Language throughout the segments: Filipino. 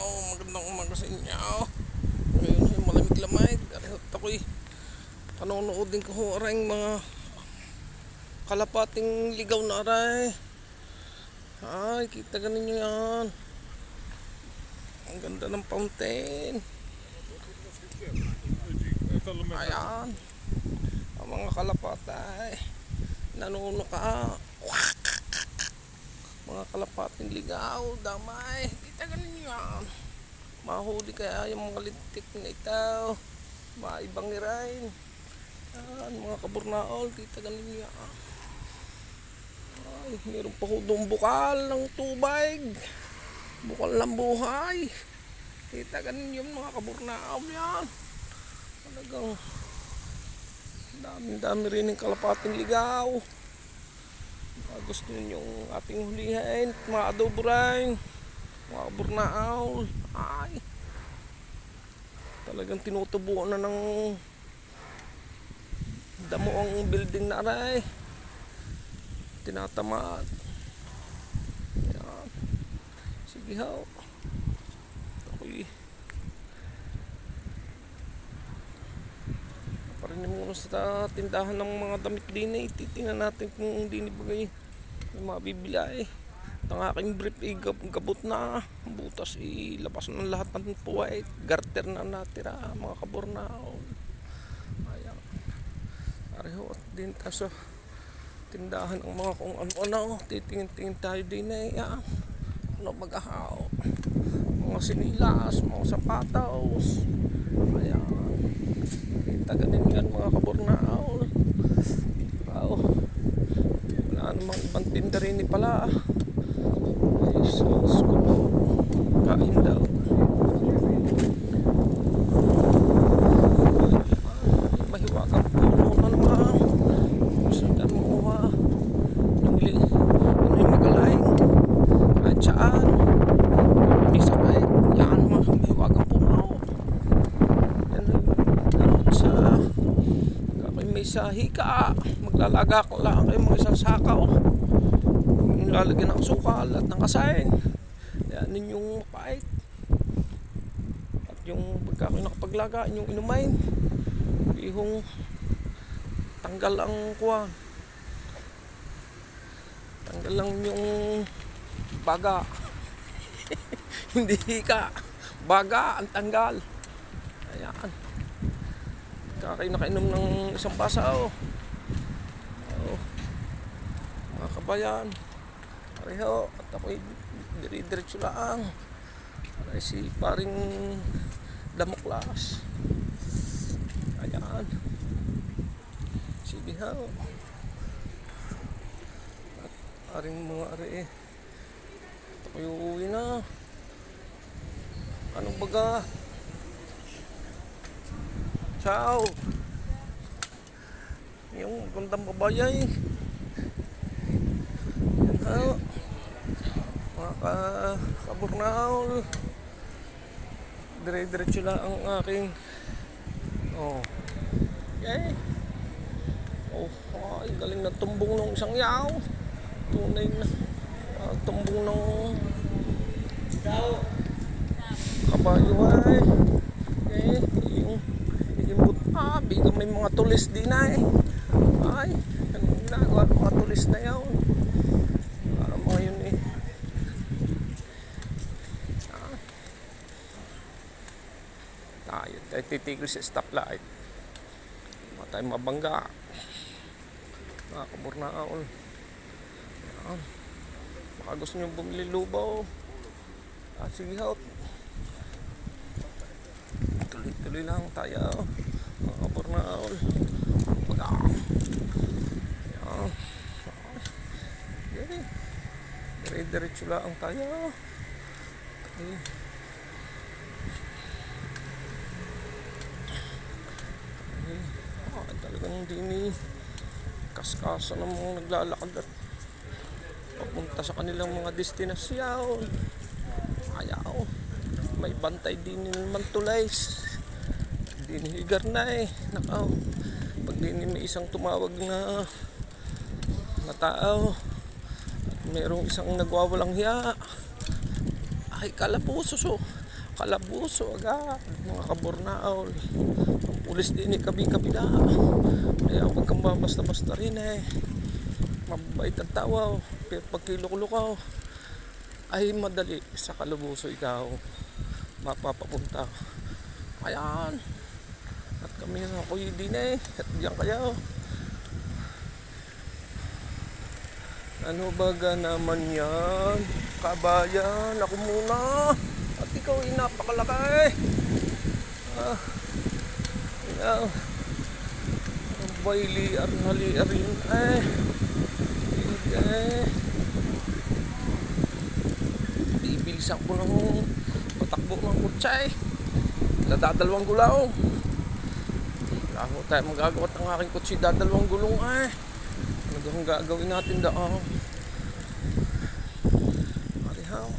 magandang umaga sa inyo. Ngayon ay malamig-lamig. At ako'y panonood din ko aray mga kalapating ligaw na aray. Ay, kita ganin nyo yan. Ang ganda ng fountain. Ayan. Ang mga kalapatay. Nanunuka. Mga kalapating ligaw, damay. Kita ganin yan. Mahuli kaya yung mga lintik na ito. Maibang irain. Yan, mga kaburnaol. Kita ganin yan. Ay, meron pa ko doon bukal ng tubig. Bukal ng buhay. Kita ganin yun mga kaburnaol yan. Talagang dami rin ng kalapating ligaw. Gusto nyo yung ating hulihin, mga adobo rin, mga kaburnaol. Ay, talagang tinutubuan na ng damo ang building na aray. Tinatamaan. Yan. Sige ho. Ako'y parinig muna sa tindahan ng mga damit din eh. Titingnan natin kung hindi nibagay yung mga bibili. Ang aking brief gabot na. Butas ilabas ng lahat ng puway. Garter na natira mga kaburnaol. Ayan. Pareho at din tayo sa tindahan ng mga kung ano. Titingin tayo din eh. Ano mag-ahaw. Mga sinilas, mga sapatos. Ayan. Kita ganin yan mga kaburnaol. Wow. Wala namang ibang tinda rin pala. Ay sus ko po. Kain daw. Mahiwagang puno na naman. Gusto na makuha. Nangili. Ano yung magalaing. At saan. May sakit. Yan mga mahiwagang puno. Yan sa may sahi ka. Maglalaga ko lang kayo mga isang sakaw. Yung lalagyan ng sukal at ng kasain. Yan ninyong mapait. At yung pagka kayo nakapaglaga, yung inumain. Ihong tanggal ang kuwan. Tanggal lang yung baga. Hindi ka. Baga ang tanggal. Ayan. Kayo nakainom ng isang basa mga kabayan pareho at ako'y dire-diretso lang ay si paring Damoklas. Ayan sige ho at paring mga ari at ako'y uuwi na. Anong baga? Ciao. Yung gandang babayay. Yan ho. Mga kaburnaol. Dire-diretso lang ang aking okay. Ay, galing na tumbong ng isang yaw. Tunay na tumbong ng kabayo ay. Okay, biglang may mga tulis din na eh. Ay, anong ginagawa ng mga tulis na yun? Para mga yun eh. Tayo titigil sa stoplight. Mga tayo mabangga. Mga kaburnaol. Baka gusto nyo bumili lubaw. Sige ho. Tuloy lang tayo. Mga kaburnaol. Dire-diretso lang tayo. Okay. Talagang hindi ni kaskasa ng mga naglalakad at papunta sa kanilang mga destinasyon. Ayaw. May bantay din naman tulays. Dinihigar na eh. Nakaw. Pag may isang tumawag na tao at mayroong isang nagwawalang hiya, ay kalapuso Kalabuso agad, mga kabornaol. Ang pulis din kabi-kabila. Kaya huwag kang basta-basta rin mabait ang tawa. Pero pag kilukulukaw ay madali sa kalabuso ikaw mapapapunta. Ayan. At kami na ako'y din at diyan kayo. Ano baga naman yan? Kabayan, ako muna. At ikaw ay napakalaki. Ikaw. Abay, liar na liar yun bibilisan ko ng patakbo ng kutsay. Dadalawang gulaw. Wala mo tayo magagawa ng aking kutsi. Dadalawang gulong Ano gawang gagawin natin daw? Marihaw.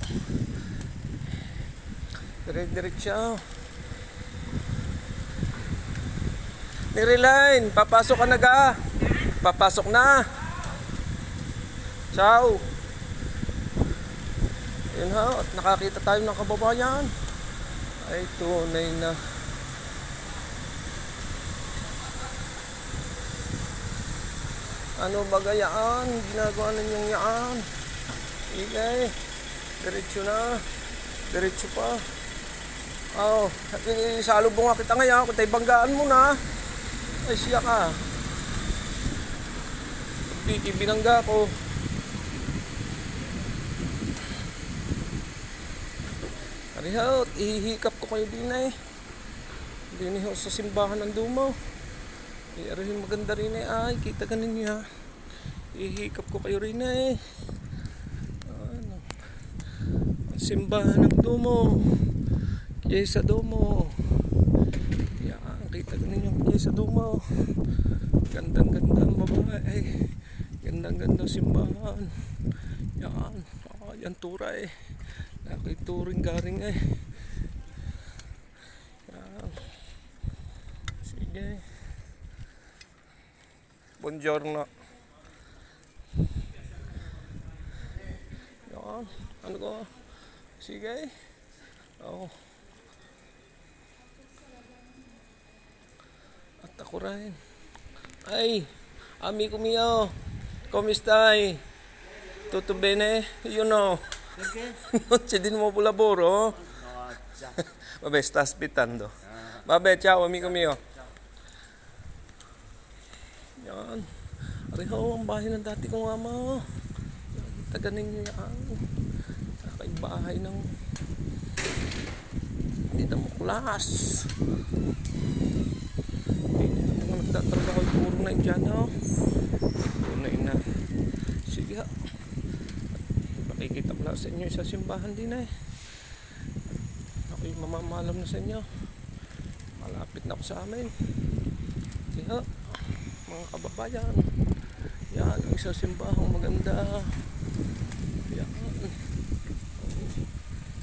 Dire-diretso. Nireline, papasok ka na ga. Papasok na. Ciao. Yun at nakakita tayo ng kababayan. Ay tunay na. Ano ba gayaan? Ginagawa ninyong yaan? Sige. Diretso na. Diretso pa. Salubong nga kita ngayon. Kung tayo banggaan mo na. Ay siya ka. Binangga ko. Arihaw, ihihikap ko kayo din Din sa simbahan ng Dumo. Arihin maganda rin ay kita ka ninyo ihihikap ko kayo rin simbahan ng Dumo. Kiyesa Dumo. Yan, kita ka ninyo Kiyesa Dumo. Gandang-gandang babae. Gandang-gandang simbahan. Yan, yan turay. Ako'y turing garing Yan. Sige. Buongiorno. Yan. Ano ko? Sige. At ako rin. Ay, amigo mio. Come stai? Tutto bene? You know. Non c'è di nuovo lavoro? Vabbè, sta aspettando. Vabbè, ciao amico mio. Yan. Ariho, ang bahay ng dati kong ama. Taga ninyo yan. Kay bahay ng hindi na muklas. Nagtatrabaho puro na dyan tunay na. Sige makikita ko lang sa inyo sa simbahan din ako'y mamamalam na sa inyo. Malapit na ako sa amin. Kaya mga kababayan, yan ang isang simbahang maganda. Yan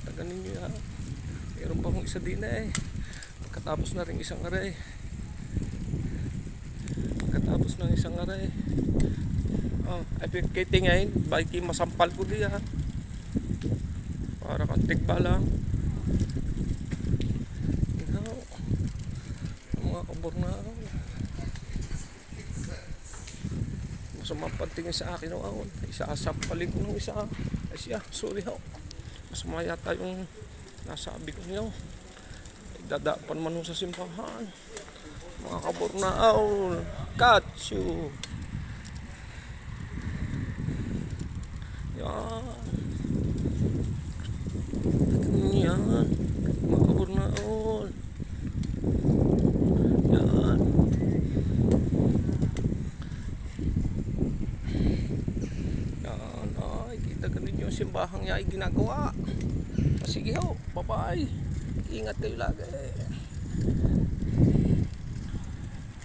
taga ninyo yan. Meron pa akong isa din pagkatapos na rin isang aray. Pagkatapos ng isang aray ay kitingayin baki masampal ko diya para kantik pa lang mga kabornao masamang pantingin sa akin isasampalin ko ng isa ay siya sorry masama yata yung nasabi ko niyo dadapan man sa simbahan mga kabornao catch you. Yan mga kabornaon. Yan ay kita ka ninyo yung simbahang niya ay ginagawa. Sige bye bye, ingat kayo lagi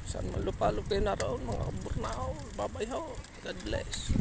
saan man lupalop kayo naroon mga kabornaon. Bye bye God bless.